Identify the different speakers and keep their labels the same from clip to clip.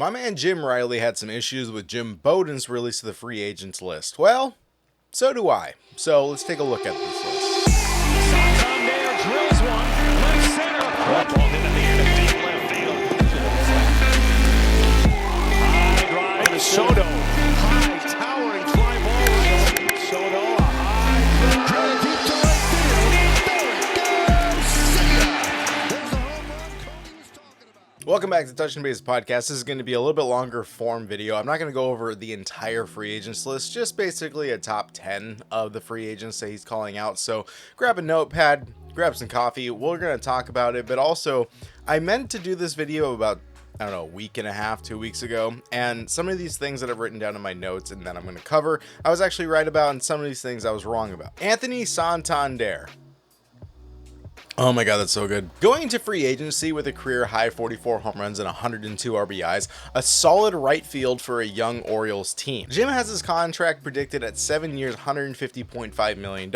Speaker 1: My man Jim Riley had some issues with Jim Bowden's release of the free agents list. Well, so do I. So let's take a look at this list.
Speaker 2: Santander drills one, left center, ball into the end of deep left field. High drive to Soto, high towering fly ball. Soto, a high drive deep to right field. There it goes. See ya. There's the home run Cody was talking about.
Speaker 1: Welcome back to Touch and Base Podcast. This is going to be a little bit longer form video. I'm not going to go over the entire free agents list, just basically a top 10 of the free agents that he's calling out. So grab a notepad, grab some coffee. We're going to talk about it, but also I meant to do this video about, I don't know, a week and a half, 2 weeks ago. And some of these things that I've written down in my notes and that I'm going to cover, I was actually right about, and some of these things I was wrong about. Anthony Santander. Oh my God, that's so good. Going into free agency with a career high 44 home runs and 102 RBIs, a solid right field for a young Orioles team. Jim has his contract predicted at 7 years, $150.5 million.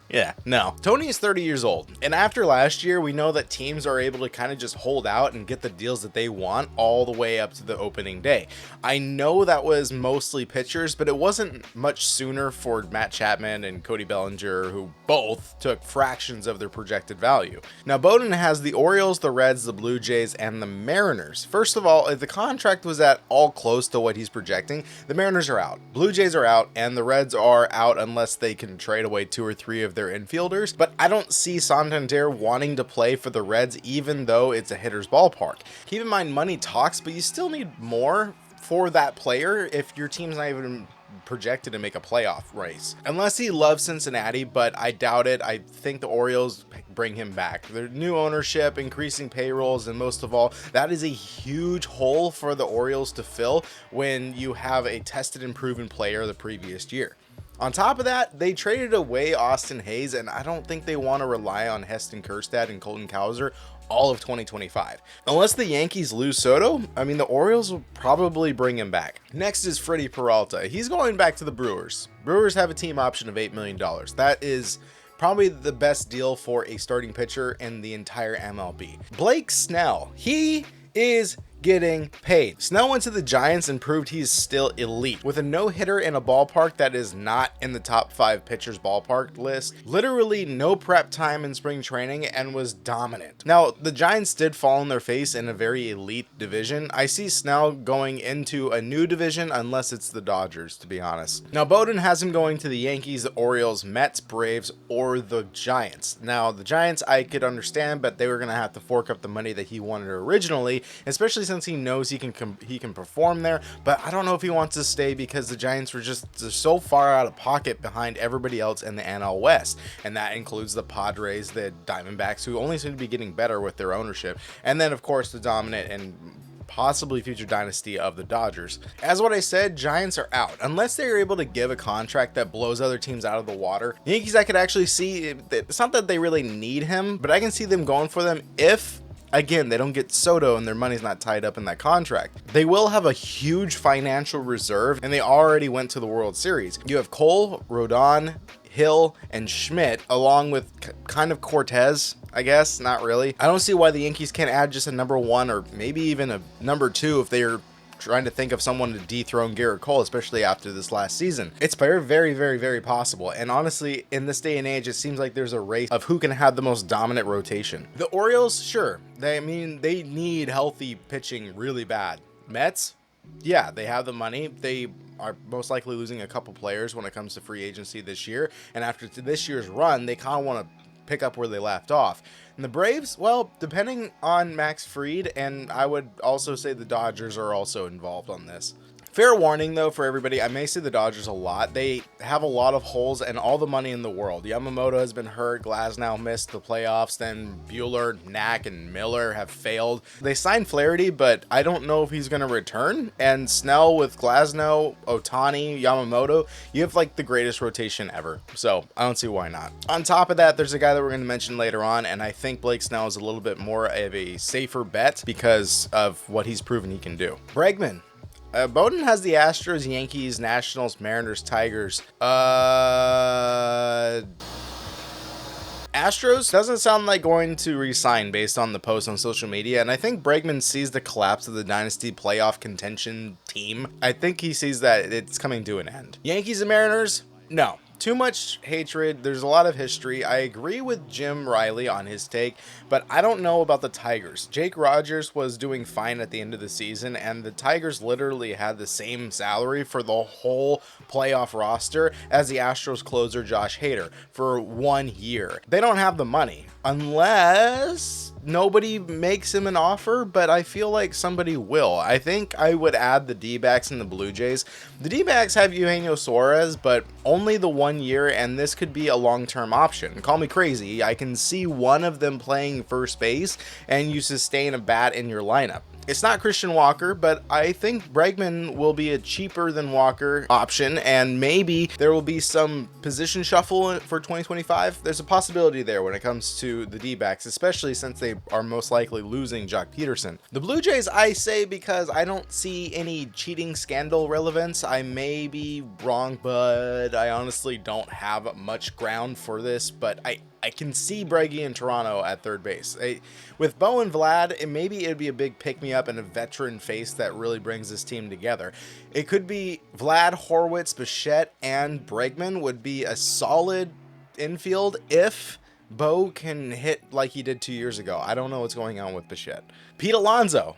Speaker 1: Yeah, no. Tony is 30 years old, and after last year, we know that teams are able to kind of just hold out and get the deals that they want all the way up to the opening day. I know that was mostly pitchers, but it wasn't much sooner for Matt Chapman and Cody Bellinger, who both took fractions of their projected value. Now, Bowden has the Orioles, the Reds, the Blue Jays, and the Mariners. First of all, if the contract was at all close to what he's projecting, the Mariners are out, Blue Jays are out, and the Reds are out unless they can trade away 2 or 3 of their infielders. But I don't see Santander wanting to play for the Reds, even though it's a hitter's ballpark. Keep in mind, money talks, but you still need more for that player if your team's not even projected to make a playoff race. Unless he loves Cincinnati, but I doubt it. I think the Orioles bring him back. Their new ownership, increasing payrolls, and most of all, that is a huge hole for the Orioles to fill when you have a tested and proven player the previous year. On top of that, they traded away Austin Hayes, and I don't think they want to rely on Heston Kjerstad and Colton Cowser all of 2025. Unless the Yankees lose Soto, I mean, the Orioles will probably bring him back. Next is Freddie Peralta. He's going back to the Brewers. Brewers have a team option of $8 million. That is probably the best deal for a starting pitcher in the entire MLB. Blake Snell, he is getting paid. Snell went to the Giants and proved he's still elite. With a no-hitter in a ballpark that is not in the top 5 pitchers ballpark list, literally no prep time in spring training, and was dominant. Now, the Giants did fall on their face in a very elite division. I see Snell going into a new division unless it's the Dodgers, to be honest. Now, Bowden has him going to the Yankees, the Orioles, Mets, Braves, or the Giants. Now, the Giants I could understand, but they were going to have to fork up the money that he wanted originally, especially since he knows he can perform there. But I don't know if he wants to stay because the Giants were just so far out of pocket behind everybody else in the NL West, and that includes the Padres, the Diamondbacks, who only seem to be getting better with their ownership, and then of course the dominant and possibly future dynasty of the Dodgers. As what I said, Giants are out. Unless they're able to give a contract that blows other teams out of the water. The Yankees, I could actually see, it's not that they really need him, but I can see them going for them if, again, they don't get Soto and their money's not tied up in that contract. They will have a huge financial reserve, and they already went to the World Series. You have Cole, Rodon, Hill, and Schmidt, along with kind of Cortez, I guess. Not really. I don't see why the Yankees can't add just a number 1 or maybe even a number 2 if they're trying to think of someone to dethrone Gerrit Cole, especially after this last season. It's very, very, very, very possible. And honestly, in this day and age, it seems like there's a race of who can have the most dominant rotation. The Orioles, sure. They need healthy pitching really bad. Mets, yeah, they have the money. They are most likely losing a couple players when it comes to free agency this year. And after this year's run, they kind of want to pick up where they left off. And the Braves, well, depending on Max Fried, and I would also say the Dodgers are also involved on this. Fair warning, though, for everybody, I may say the Dodgers a lot. They have a lot of holes and all the money in the world. Yamamoto has been hurt. Glasnow missed the playoffs. Then Buehler, Knack, and Miller have failed. They signed Flaherty, but I don't know if he's going to return. And Snell with Glasnow, Ohtani, Yamamoto, you have like the greatest rotation ever. So I don't see why not. On top of that, there's a guy that we're going to mention later on, and I think Blake Snell is a little bit more of a safer bet because of what he's proven he can do. Bregman. Bowden has the Astros, Yankees, Nationals, Mariners, Tigers. Astros doesn't sound like going to re-sign based on the post on social media, and I think Bregman sees the collapse of the dynasty playoff contention team. I think he sees that it's coming to an end. Yankees and Mariners? No. Too much hatred. There's a lot of history. I agree with Jim Riley on his take, but I don't know about the Tigers. Jake Rogers was doing fine at the end of the season, and the Tigers literally had the same salary for the whole playoff roster as the Astros closer Josh Hader for 1 year. They don't have the money unless nobody makes him an offer, but I feel like somebody will. I think I would add the D-backs and the Blue Jays. The D-backs have Eugenio Suarez, but only the 1 year, and this could be a long-term option. Call me crazy. I can see one of them playing first base, and you sustain a bat in your lineup. It's not Christian Walker, but I think Bregman will be a cheaper than Walker option, and maybe there will be some position shuffle for 2025. There's a possibility there when it comes to the D-backs, especially since they are most likely losing Jock Peterson. The Blue Jays, I say because I don't see any cheating scandal relevance. I may be wrong, but I honestly don't have much ground for this, but I can see Breggy in Toronto at third base. With Bo and Vlad, maybe it'd be a big pick-me-up and a veteran face that really brings this team together. It could be Vlad, Horwitz, Bichette, and Bregman would be a solid infield if Bo can hit like he did 2 years ago. I don't know what's going on with Bichette. Pete Alonso,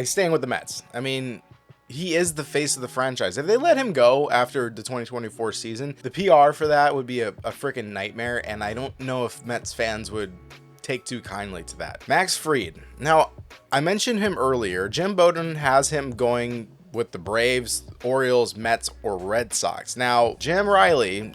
Speaker 1: staying with the Mets. I mean, he is the face of the franchise. If they let him go after the 2024 season, the PR for that would be a freaking nightmare, and I don't know if Mets fans would take too kindly to that. Max Fried. Now, I mentioned him earlier. Jim Bowden has him going with the Braves, Orioles, Mets, or Red Sox. Now, Jim Riley,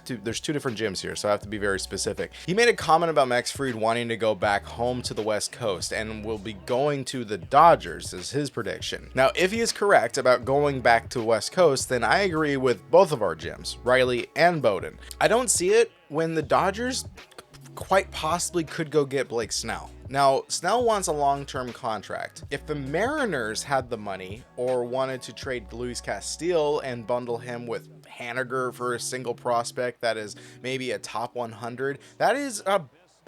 Speaker 1: there's two different Jims here, so I have to be very specific. He made a comment about Max Fried wanting to go back home to the West Coast and will be going to the Dodgers, is his prediction. Now, if he is correct about going back to West Coast, then I agree with both of our Jims, Riley and Bowden. I don't see it when the Dodgers quite possibly could go get Blake Snell. Now, Snell wants a long-term contract. If the Mariners had the money or wanted to trade Luis Castillo and bundle him with Haniger for a single prospect that is maybe a top 100, that is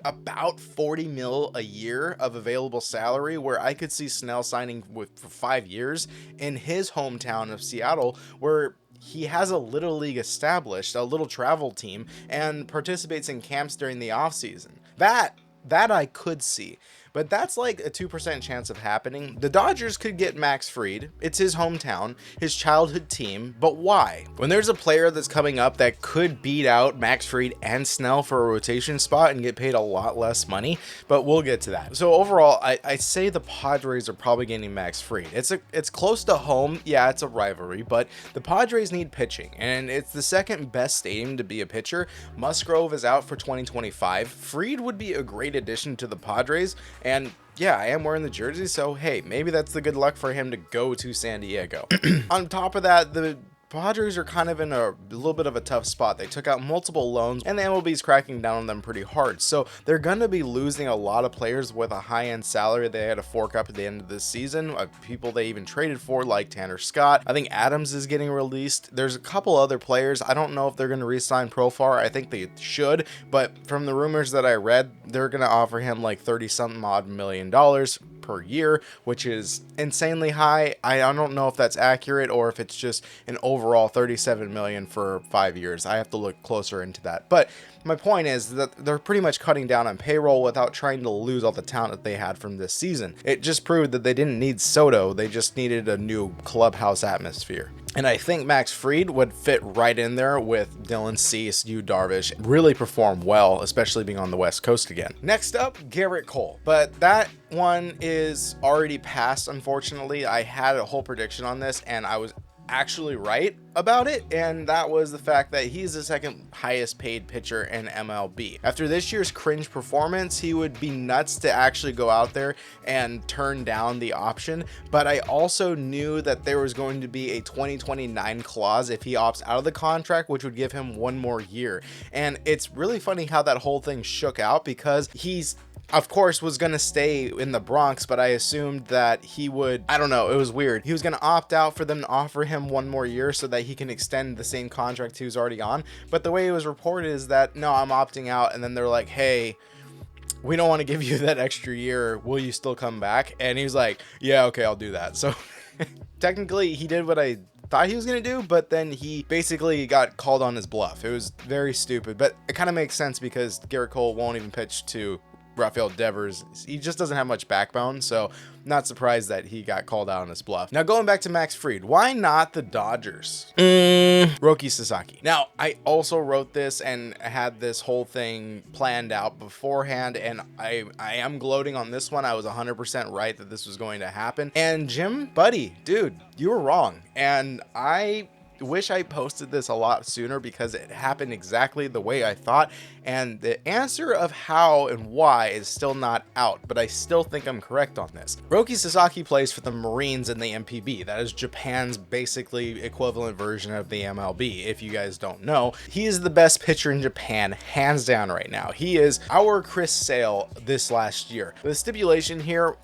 Speaker 1: about 40 mil a year of available salary, where I could see Snell signing for 5 years in his hometown of Seattle, where he has a little league established, a little travel team, and participates in camps during the offseason. That I could see, but that's like a 2% chance of happening. The Dodgers could get Max Fried. It's his hometown, his childhood team, but why? When there's a player that's coming up that could beat out Max Fried and Snell for a rotation spot and get paid a lot less money, but we'll get to that. So overall, I say the Padres are probably getting Max Fried. It's close to home. Yeah, it's a rivalry, but the Padres need pitching, and it's the second best stadium to be a pitcher. Musgrove is out for 2025. Fried would be a great addition to the Padres, and yeah, I am wearing the jersey, so hey, maybe that's the good luck for him to go to San Diego. On top of that, the Padres are kind of in a little bit of a tough spot. They took out multiple loans, and the MLB is cracking down on them pretty hard. So they're going to be losing a lot of players with a high-end salary they had to fork up at the end of this season. People they even traded for, like Tanner Scott. I think Adams is getting released. There's a couple other players. I don't know if they're going to re-sign Profar. I think they should, but from the rumors that I read, they're going to offer him like 30-something odd million dollars per year, which is insanely high. I don't know if that's accurate or if it's just an overall 37 million for 5 years. I have to look closer into that. But my point is that they're pretty much cutting down on payroll without trying to lose all the talent that they had from this season. It just proved that they didn't need Soto. They just needed a new clubhouse atmosphere. And I think Max Fried would fit right in there with Dylan Cease, Yu Darvish, really perform well, especially being on the West Coast again. Next up, Gerrit Cole. But that one is already past, unfortunately. I had a whole prediction on this, and I was actually right about it, and that was the fact that he's the second highest paid pitcher in MLB. After this year's cringe performance, he would be nuts to actually go out there and turn down the option, but I also knew that there was going to be a 2029 clause if he opts out of the contract, which would give him 1 more year. And it's really funny how that whole thing shook out, because he's of course was going to stay in the Bronx, but I assumed that he would, I don't know, it was weird. He was going to opt out for them to offer him 1 more year so that he can extend the same contract he was already on. But the way it was reported is that, no, I'm opting out. And then they're like, hey, we don't want to give you that extra year. Will you still come back? And he was like, yeah, okay, I'll do that. So technically he did what I thought he was going to do, but then he basically got called on his bluff. It was very stupid, but it kind of makes sense because Gerrit Cole won't even pitch to Rafael Devers. He just doesn't have much backbone, so not surprised that he got called out on his bluff. Now going back to Max Fried, why not the Dodgers? Roki Sasaki. Now I also wrote this and had this whole thing planned out beforehand, and I am gloating on this one. I was 100% right that this was going to happen. And Jim, buddy, dude, you were wrong. And I wish I posted this a lot sooner because it happened exactly the way I thought, and the answer of how and why is still not out, but I still think I'm correct on this. Roki Sasaki plays for the Marines in the MPB. That is Japan's basically equivalent version of the MLB. If you guys don't know, he is the best pitcher in Japan, hands down right now. He is our Chris Sale this last year. The stipulation here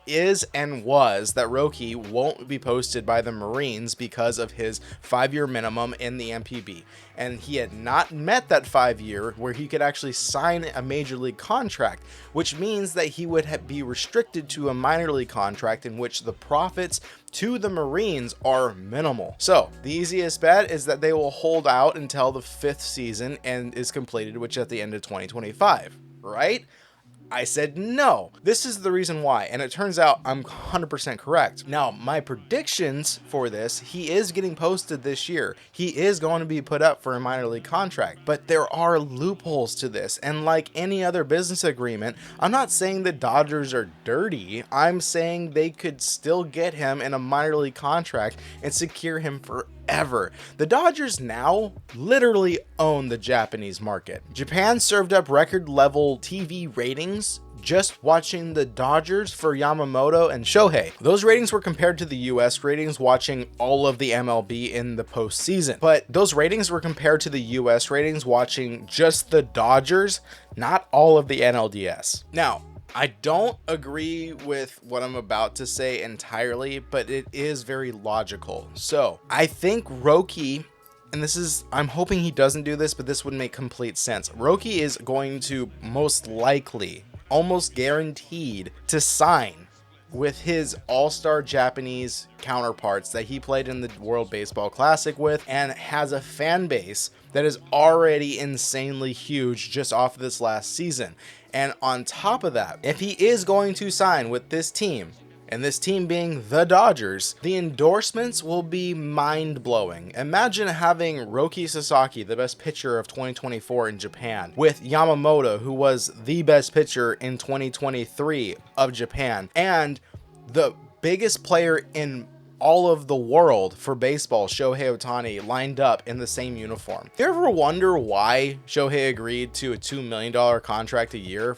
Speaker 1: is and was that Roki won't be posted by the Marines because of his 5-year minimum in the MPB, and he had not met that 5-year where he could actually sign a major league contract, which means that he would be restricted to a minor league contract in which the profits to the Marines are minimal. So the easiest bet is that they will hold out until the 5th season and is completed, which is at the end of 2025, right? I said no. This is the reason why, and it turns out I'm 100% correct. Now, my predictions for this, he is getting posted this year. He is going to be put up for a minor league contract, but there are loopholes to this, and like any other business agreement, I'm not saying the Dodgers are dirty. I'm saying they could still get him in a minor league contract and secure him forever. The Dodgers now literally own the Japanese market. Japan served up record level TV ratings just watching the Dodgers for Yamamoto and Shohei. Those ratings were compared to the US ratings watching all of the MLB in the postseason. But those ratings were compared to the US ratings watching just the Dodgers, not all of the NLDS. Now, I don't agree with what I'm about to say entirely, but it is very logical. So I think Roki, and this is, I'm hoping he doesn't do this, but this would make complete sense. Roki is going to most likely, almost guaranteed, to sign with his all-star Japanese counterparts that he played in the World Baseball Classic with, and has a fan base that is already insanely huge just off of this last season. And on top of that, if he is going to sign with this team, and this team being the Dodgers, the endorsements will be mind-blowing. Imagine having Roki Sasaki, the best pitcher of 2024 in Japan, with Yamamoto, who was the best pitcher in 2023 of Japan, and the biggest player in all of the world for baseball, Shohei Ohtani, lined up in the same uniform. Do you ever wonder why Shohei agreed to a $2 million contract a year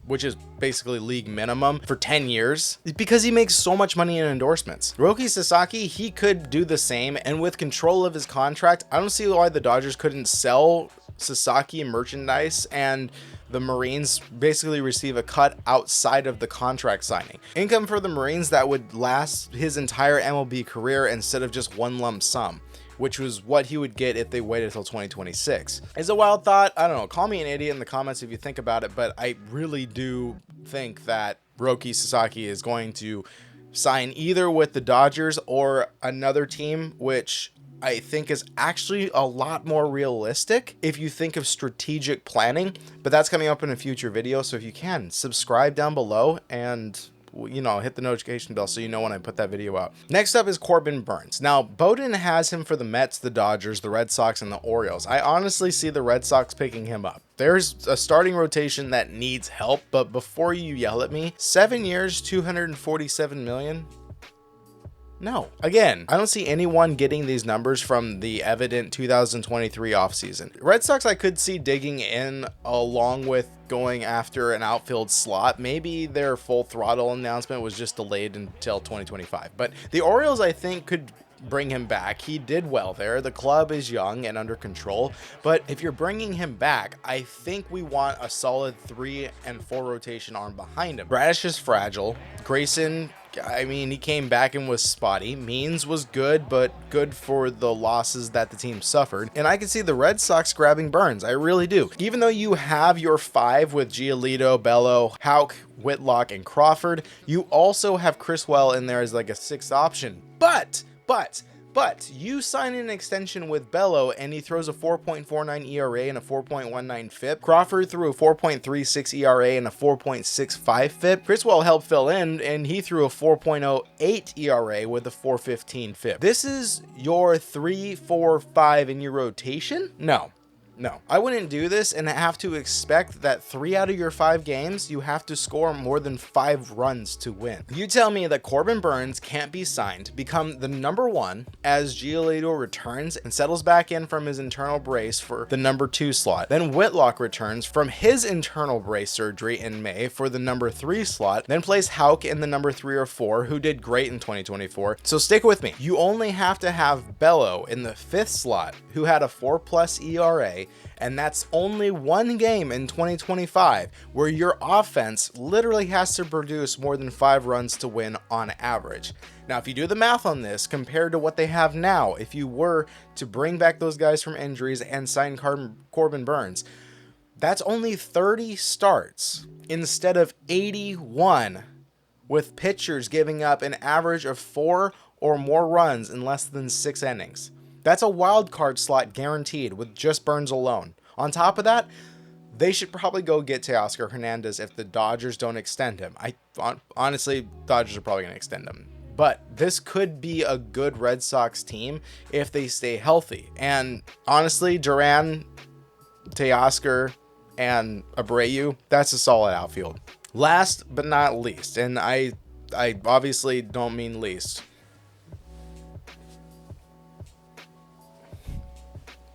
Speaker 1: which is basically league minimum, for 10 years? It's because he makes so much money in endorsements. Roki Sasaki, he could do the same, and with control of his contract, I don't see why the Dodgers couldn't sell Sasaki merchandise and the Marines basically receive a cut outside of the contract signing. Income for the Marines that would last his entire MLB career instead of just one lump sum, which was what he would get if they waited until 2026. Is a wild thought? I don't know. Call me an idiot in the comments if you think about it, but I really do think that Roki Sasaki is going to sign either with the Dodgers or another team, which I think is actually a lot more realistic if you think of strategic planning, but that's coming up in a future video. So if you can, subscribe down below and, you know, hit the notification bell so you know when I put that video out. Next up is Corbin Burnes. Now, Bowden has him for the Mets, the Dodgers, the Red Sox, and the Orioles. I honestly see the Red Sox picking him up. There's a starting rotation that needs help, but before you yell at me, 7 years, $247 million? No. Again, I don't see anyone getting these numbers from the evident 2023 offseason. Red Sox I could see digging in along with going after an outfield slot. Maybe their full throttle announcement was just delayed until 2025. But the Orioles I think could bring him back. He did well there. The club is young and under control, but if you're bringing him back, I think we want a solid 3 and 4 rotation arm behind him. Bradish is fragile. Grayson I mean, he came back and was spotty. Means was good, but good for the losses that the team suffered. And I can see the Red Sox grabbing Burnes. I really do. Even though you have your 5 with Giolito, Bello, Houck, Whitlock, and Crawford, you also have Chris Well in there as like a 6th option. But you sign an extension with Bello and he throws a 4.49 ERA and a 4.19 FIP. Crawford threw a 4.36 ERA and a 4.65 FIP. Chris Well helped fill in and he threw a 4.08 ERA with a 4.15 FIP. This is your 3, 4, 5 in your rotation? No, I wouldn't do this and have to expect that 3 out of your 5 games, you have to score more than 5 runs to win. You tell me that Corbin Burnes can't be signed, become the number 1 as Giolito returns and settles back in from his internal brace for the number 2 slot. Then Whitlock returns from his internal brace surgery in May for the number 3 slot, then plays Houck in the number 3 or 4, who did great in 2024. So stick with me. You only have to have Bello in the 5th slot, who had a 4+ ERA, and that's only 1 game in 2025 where your offense literally has to produce more than 5 runs to win on average. Now, if you do the math on this compared to what they have now, if you were to bring back those guys from injuries and sign Corbin Burnes, that's only 30 starts instead of 81, with pitchers giving up an average of 4 or more runs in less than 6 innings. That's a wild card slot guaranteed with just Burnes alone. On top of that, they should probably go get Teoscar Hernandez if the Dodgers don't extend him. Honestly, Dodgers are probably going to extend him. But this could be a good Red Sox team if they stay healthy. And honestly, Duran, Teoscar, and Abreu, that's a solid outfield. Last but not least, and I obviously don't mean least,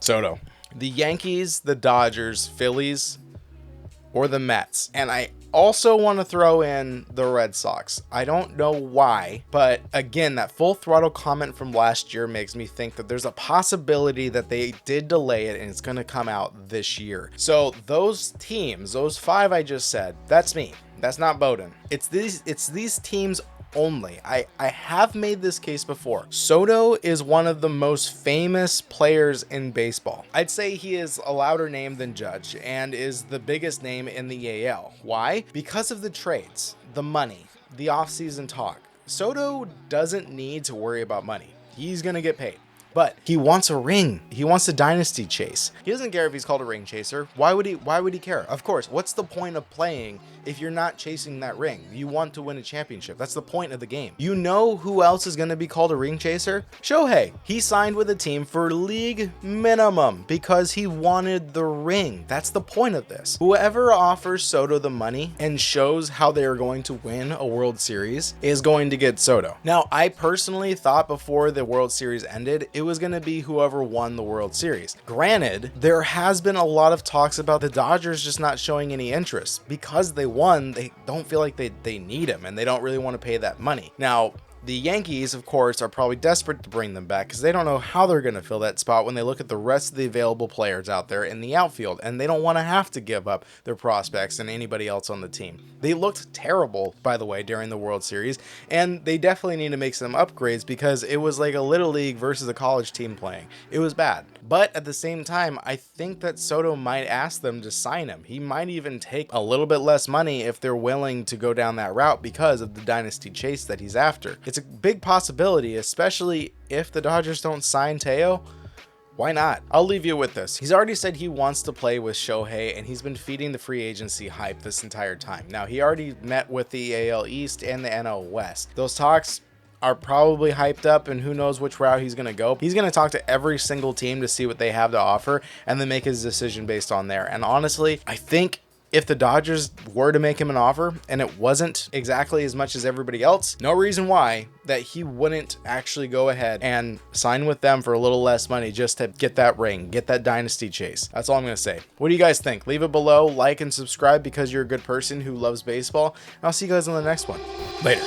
Speaker 1: Soto. The Yankees, the Dodgers, Phillies, or the Mets. And I also want to throw in the Red Sox. I don't know why, but again, that full throttle comment from last year makes me think that there's a possibility that they did delay it and it's going to come out this year. So those teams, those 5 I just said, that's me. That's not Bowden. It's these teams only. I have made this case before. Soto is one of the most famous players in baseball. I'd say he is a louder name than Judge and is the biggest name in the AL. Why? Because of the trades, the money, the offseason talk. Soto doesn't need to worry about money. He's gonna get paid. But he wants a ring. He wants a dynasty chase. He doesn't care if he's called a ring chaser. Why would he care? Of course, what's the point of playing if you're not chasing that ring? You want to win a championship. That's the point of the game. You know who else is going to be called a ring chaser? Shohei. He signed with a team for league minimum because he wanted the ring. That's the point of this. Whoever offers Soto the money and shows how they are going to win a World Series is going to get Soto. Now, I personally thought before the World Series ended, it was going to be whoever won the World Series. Granted, there has been a lot of talks about the Dodgers just not showing any interest. Because they won, they don't feel like they need him and they don't really want to pay that money. Now, the Yankees, of course, are probably desperate to bring them back because they don't know how they're going to fill that spot when they look at the rest of the available players out there in the outfield, and they don't want to have to give up their prospects and anybody else on the team. They looked terrible, by the way, during the World Series, and they definitely need to make some upgrades because it was like a little league versus a college team playing. It was bad. But at the same time, I think that Soto might ask them to sign him. He might even take a little bit less money if they're willing to go down that route because of the dynasty chase that he's after. It's a big possibility, especially if the Dodgers don't sign Teo. Why not? I'll leave you with this. He's already said he wants to play with Shohei, and he's been feeding the free agency hype this entire time. Now, he already met with the AL East and the NL West. Those talks are probably hyped up, and who knows which route he's going to go. He's going to talk to every single team to see what they have to offer and then make his decision based on there. And honestly, I think if the Dodgers were to make him an offer and it wasn't exactly as much as everybody else, no reason why that he wouldn't actually go ahead and sign with them for a little less money just to get that ring, get that dynasty chase. That's all I'm going to say. What do you guys think? Leave it below, like and subscribe because you're a good person who loves baseball. And I'll see you guys on the next one. Later.